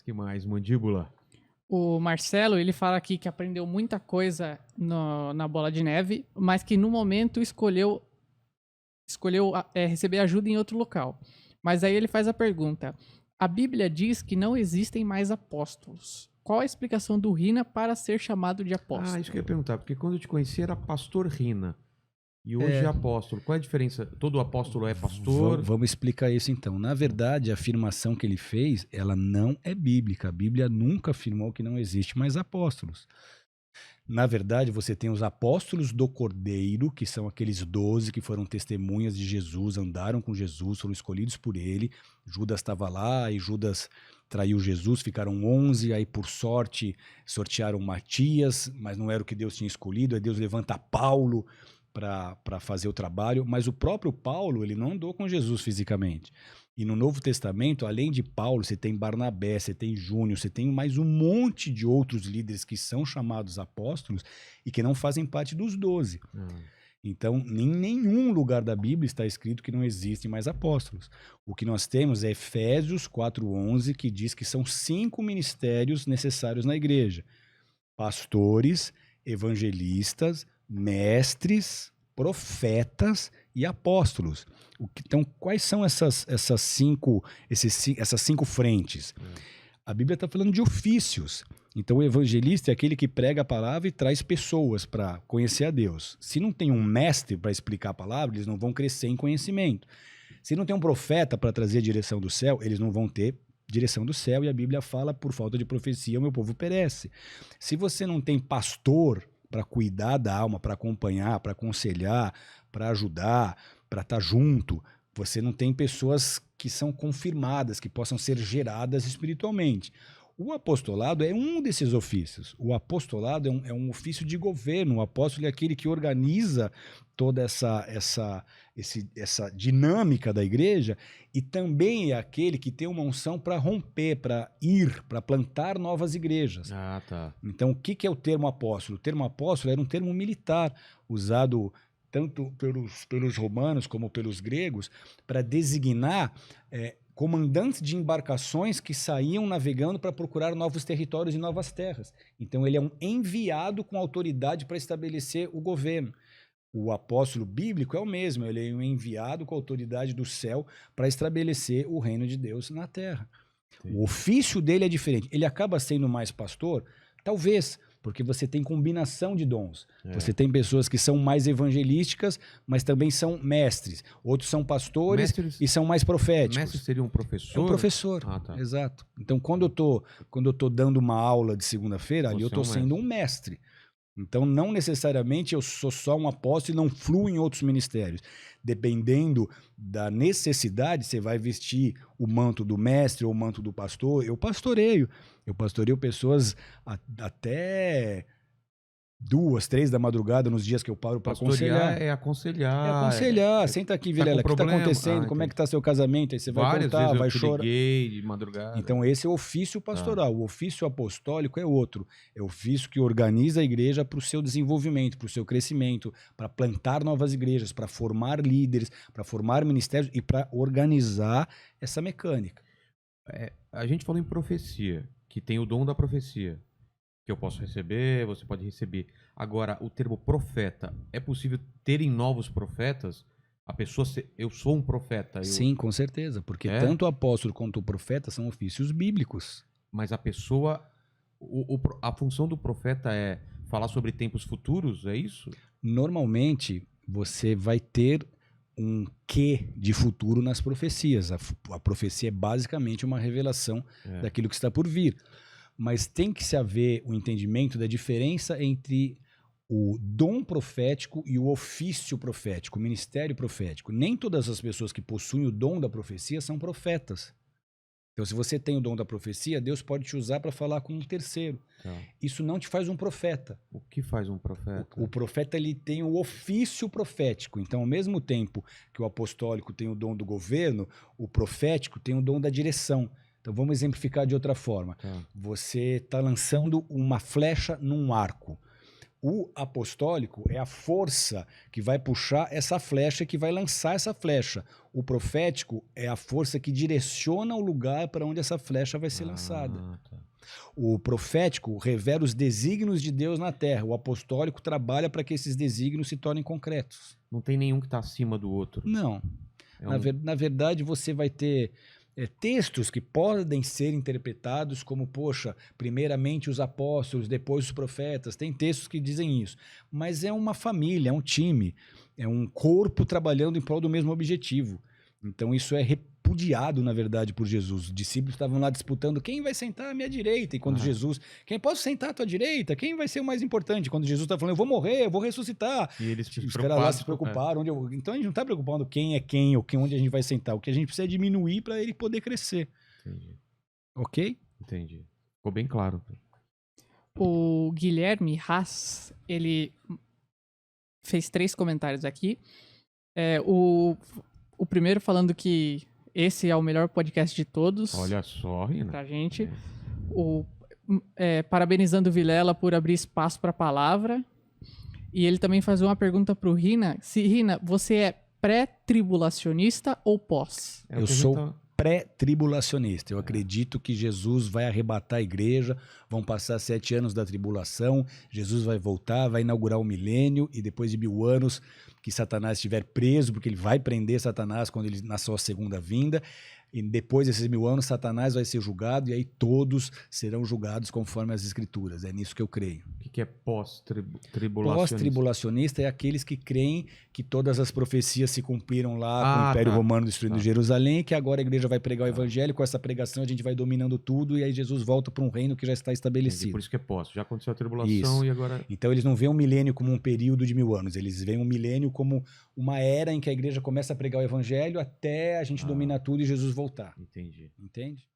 Que mais, mandíbula? O Marcelo, ele fala aqui que aprendeu muita coisa na Bola de Neve, mas que no momento escolheu receber ajuda em outro local. Mas aí ele faz a pergunta: a Bíblia diz que não existem mais apóstolos. Qual a explicação do Rina para ser chamado de apóstolo? Ah, isso que eu ia perguntar, porque quando eu te conheci era pastor Rina. E hoje é apóstolo. Qual é a diferença? Todo apóstolo é pastor? Vamos explicar isso então. Na verdade, a afirmação que ele fez, ela não é bíblica. A Bíblia nunca afirmou que não existe mais apóstolos. Na verdade, você tem os apóstolos do Cordeiro, que são aqueles 12 que foram testemunhas de Jesus, andaram com Jesus, foram escolhidos por ele. Judas estava lá e Judas traiu Jesus, ficaram 11, aí por sorte sortearam Matias, mas não era o que Deus tinha escolhido, aí Deus levanta Paulo para fazer o trabalho, mas o próprio Paulo, ele não andou com Jesus fisicamente. E no Novo Testamento, além de Paulo, você tem Barnabé, você tem Júnior, você tem mais um monte de outros líderes que são chamados apóstolos e que não fazem parte dos 12. Então, em nenhum lugar da Bíblia está escrito que não existem mais apóstolos. O que nós temos é Efésios 4:11, que diz que são 5 ministérios necessários na igreja: pastores, evangelistas, mestres, profetas e apóstolos. Então, quais são essas 5 frentes? A Bíblia está falando de ofícios. Então, o evangelista é aquele que prega a palavra e traz pessoas para conhecer a Deus. Se não tem um mestre para explicar a palavra, eles não vão crescer em conhecimento. Se não tem um profeta para trazer a direção do céu, eles não vão ter direção do céu. E a Bíblia fala, por falta de profecia, o meu povo perece. Se você não tem pastor para cuidar da alma, para acompanhar, para aconselhar, para ajudar, para estar junto, você não tem pessoas que são confirmadas, que possam ser geradas espiritualmente. O apostolado é um desses ofícios. O apostolado é um ofício de governo. O apóstolo é aquele que organiza toda essa dinâmica da igreja e também é aquele que tem uma unção para romper, para ir, para plantar novas igrejas. Ah, tá. Então, o que é o termo apóstolo? O termo apóstolo era um termo militar, usado tanto pelos romanos como pelos gregos, para designar comandantes de embarcações que saíam navegando para procurar novos territórios e novas terras. Então, ele é um enviado com autoridade para estabelecer o governo. O apóstolo bíblico é o mesmo, ele é um enviado com autoridade do céu para estabelecer o reino de Deus na terra. Sim. O ofício dele é diferente. Ele acaba sendo mais pastor? Talvez, porque você tem combinação de dons. Você tem pessoas que são mais evangelísticas, mas também são mestres. Outros são pastores e são mais proféticos. Mestre seria um professor? É um professor, exato. Então, quando eu tô dando uma aula de segunda-feira, ali eu estou sendo um mestre. Então, não necessariamente eu sou só um apóstolo e não fluo em outros ministérios. Dependendo da necessidade, você vai vestir o manto do mestre ou o manto do pastor. Eu pastoreio pessoas até 2, 3 da madrugada nos dias que eu paro para aconselhar. É aconselhar. Senta aqui, Vilela, o que está acontecendo? Como é que está seu casamento? Aí você vai contar, vai chorar. De madrugada. Então esse é o ofício pastoral. O ofício apostólico é outro. É o ofício que organiza a igreja para o seu desenvolvimento, para o seu crescimento, para plantar novas igrejas, para formar líderes, para formar ministérios e para organizar essa mecânica. A gente falou em profecia, que tem o dom da profecia, que eu posso receber, você pode receber. Agora, o termo profeta, é possível terem novos profetas? A pessoa, eu sou um profeta. Sim, com certeza, porque tanto o apóstolo quanto o profeta são ofícios bíblicos. Mas a pessoa, a função do profeta é falar sobre tempos futuros, é isso? Normalmente, você vai ter um quê de futuro nas profecias. A profecia é basicamente uma revelação daquilo que está por vir. Mas tem que se haver o entendimento da diferença entre o dom profético e o ofício profético, o ministério profético. Nem todas as pessoas que possuem o dom da profecia são profetas. Então, se você tem o dom da profecia, Deus pode te usar para falar com um terceiro. Isso não te faz um profeta. O que faz um profeta? O profeta, ele tem o ofício profético. Então, ao mesmo tempo que o apostólico tem o dom do governo, o profético tem o dom da direção. Então, vamos exemplificar de outra forma. Você está lançando uma flecha num arco. O apostólico é a força que vai puxar essa flecha, que vai lançar essa flecha. O profético é a força que direciona o lugar para onde essa flecha vai ser lançada. Tá. O profético revela os desígnios de Deus na terra. O apostólico trabalha para que esses desígnios se tornem concretos. Não tem nenhum que tá acima do outro. Não. É Na verdade, você vai ter textos que podem ser interpretados como, poxa, primeiramente os apóstolos, depois os profetas. Tem textos que dizem isso. Mas é uma família, é um time, é um corpo trabalhando em prol do mesmo objetivo. Então isso é repudiado, na verdade, por Jesus. Os discípulos estavam lá disputando quem vai sentar à minha direita. E quando Jesus, quem posso sentar à tua direita? Quem vai ser o mais importante? Quando Jesus está falando, eu vou morrer, eu vou ressuscitar. E eles Os caras lá se preocuparam. Então a gente não está preocupado quem é quem ou onde a gente vai sentar. O que a gente precisa é diminuir para ele poder crescer. Entendi. Ok? Entendi. Ficou bem claro. O Guilherme Haas, ele fez 3 comentários aqui. O primeiro falando que esse é o melhor podcast de todos. Olha só, Rina. Pra gente. Parabenizando o Vilela por abrir espaço pra palavra. E ele também faz uma pergunta pro Rina. Rina, você é pré-tribulacionista ou pós? Eu sou pré-tribulacionista. Eu acredito que Jesus vai arrebatar a igreja, vão passar 7 anos da tribulação, Jesus vai voltar, vai inaugurar o milênio e depois de 1000 anos que Satanás estiver preso, porque ele vai prender Satanás quando ele na sua segunda vinda. E depois desses 1000 anos, Satanás vai ser julgado e aí todos serão julgados conforme as escrituras. É nisso que eu creio. O que é pós-tribulacionista? Pós-tribulacionista é aqueles que creem que todas as profecias se cumpriram lá com o Império Romano destruindo Jerusalém, que agora a igreja vai pregar o evangelho, com essa pregação a gente vai dominando tudo e aí Jesus volta para um reino que já está estabelecido. Por isso que é pós. Já aconteceu a tribulação e agora... Então eles não veem um milênio como um período de 1000 anos, eles veem um milênio como uma era em que a igreja começa a pregar o evangelho até a gente dominar tudo e Jesus voltar. Entendi. Entende?